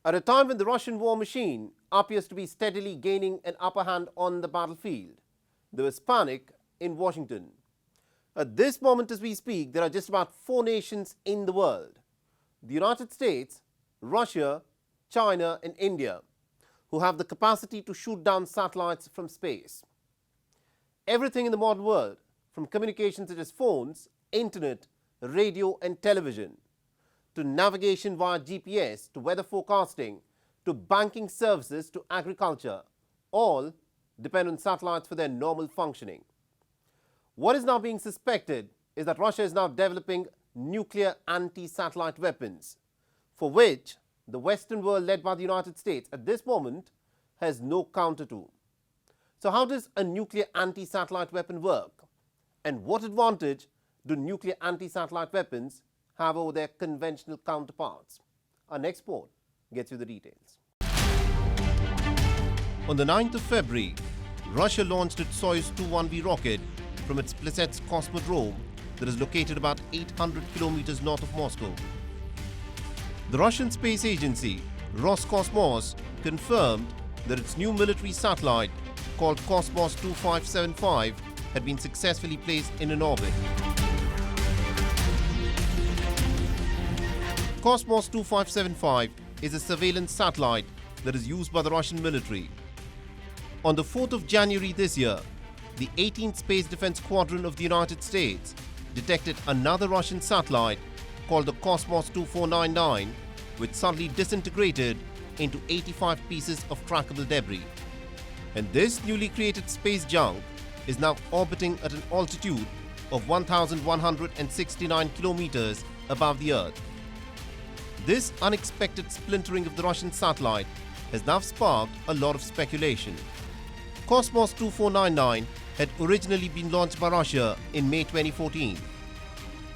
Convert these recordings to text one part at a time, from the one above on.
At a time when the Russian war machine appears to be steadily gaining an upper hand on the battlefield, there was panic in Washington. At this moment as we speak, there are just about 4 nations in the world: the United States, Russia, China and India, who have the capacity to shoot down satellites from space. Everything in the modern world, from communications such as phones, internet, radio and television, to navigation via GPS, to weather forecasting, to banking services, to agriculture, all depend on satellites for their normal functioning. What is now being suspected is that Russia is now developing nuclear anti-satellite weapons, for which the Western world, led by the United States, at this moment has no counter to. So how does a nuclear anti-satellite weapon work? And what advantage do nuclear anti-satellite weapons have over their conventional counterparts? Our next report gets you the details. On the 9th of February, Russia launched its Soyuz 21V rocket from its Plesetsk cosmodrome that is located about 800 kilometers north of Moscow. The Russian space agency, Roscosmos, confirmed that its new military satellite, called Cosmos 2575, had been successfully placed in an orbit. Cosmos 2575 is a surveillance satellite that is used by the Russian military. On the 4th of January this year, the 18th Space Defense Squadron of the United States detected another Russian satellite called the Cosmos 2499, which suddenly disintegrated into 85 pieces of trackable debris. And this newly created space junk is now orbiting at an altitude of 1,169 kilometers above the Earth. This unexpected splintering of the Russian satellite has now sparked a lot of speculation. Cosmos 2499 had originally been launched by Russia in May 2014.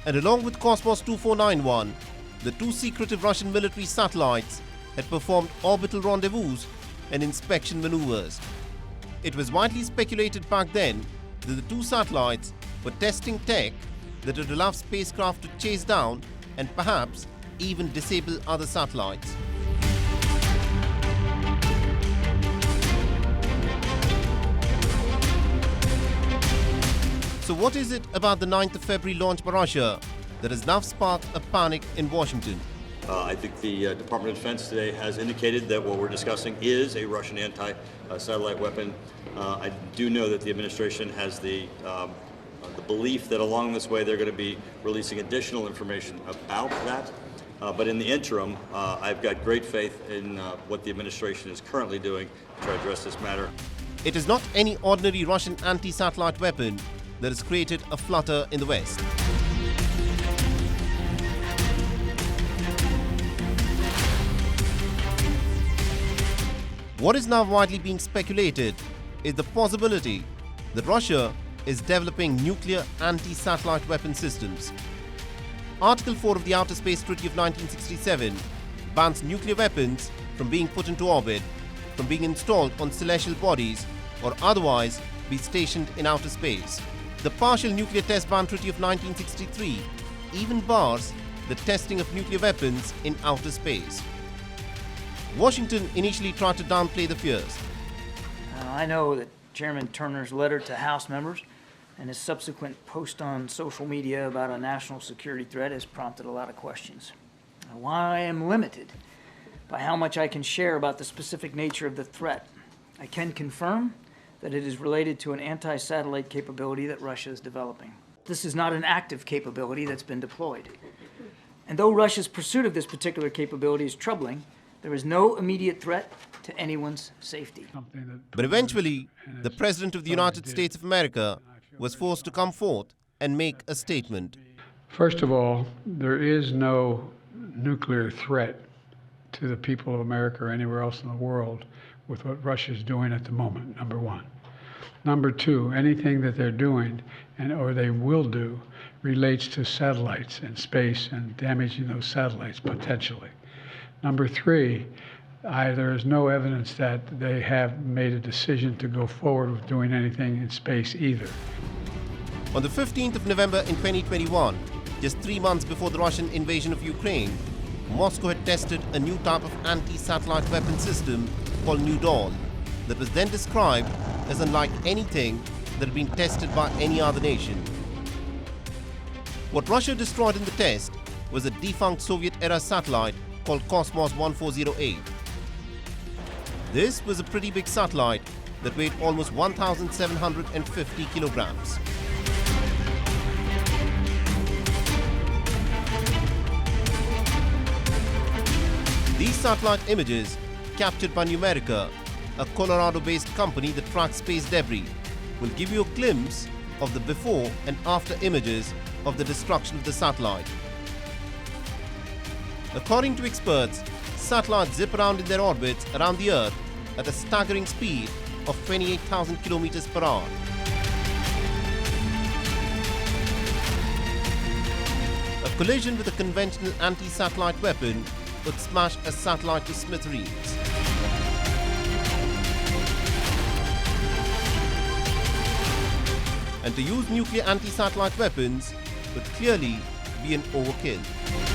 And along with Cosmos 2491, the 2 secretive Russian military satellites had performed orbital rendezvous and inspection maneuvers. It was widely speculated back then that the 2 satellites were testing tech that would allow spacecraft to chase down and perhaps even disable other satellites. So what is it about the 9th of February launch by Russia that has now sparked a panic in Washington? I think the Department of Defense today has indicated that what we're discussing is a Russian anti-satellite weapon. I do know that the administration has the belief that along this way they're going to be releasing additional information about that. But in the interim, I've got great faith in what the administration is currently doing to try to address this matter. It is not any ordinary Russian anti-satellite weapon that has created a flutter in the West. What is now widely being speculated is the possibility that Russia is developing nuclear anti-satellite weapon systems. Article 4 of the Outer Space Treaty of 1967 bans nuclear weapons from being put into orbit, from being installed on celestial bodies, or otherwise be stationed in outer space. The Partial Nuclear Test Ban Treaty of 1963 even bars the testing of nuclear weapons in outer space. Washington initially tried to downplay the fears. I know that Chairman Turner's letter to House members and his subsequent post on social media about a national security threat has prompted a lot of questions. While I am limited by how much I can share about the specific nature of the threat, I can confirm that it is related to an anti-satellite capability that Russia is developing. This is not an active capability that's been deployed. And though Russia's pursuit of this particular capability is troubling, there is no immediate threat to anyone's safety. But eventually, the President of the United States of America was forced to come forth and make a statement. First of all, there is no nuclear threat to the people of America or anywhere else in the world with what Russia is doing at the moment, number one. Number two, anything that they're doing or they will do relates to satellites and space and damaging those satellites potentially. Number three, there is no evidence that they have made a decision to go forward with doing anything in space either. On the 15th of November in 2021, just 3 months before the Russian invasion of Ukraine, Moscow had tested a new type of anti-satellite weapon system called New Dawn that was then described as unlike anything that had been tested by any other nation. What Russia destroyed in the test was a defunct Soviet-era satellite called Cosmos 1408. This was a pretty big satellite that weighed almost 1,750 kilograms. These satellite images, captured by Numerica, a Colorado-based company that tracks space debris, will give you a glimpse of the before and after images of the destruction of the satellite. According to experts, satellites zip around in their orbits around the Earth at a staggering speed of 28,000 kilometers per hour. A collision with a conventional anti-satellite weapon would smash a satellite to smithereens. And to use nuclear anti-satellite weapons would clearly be an overkill.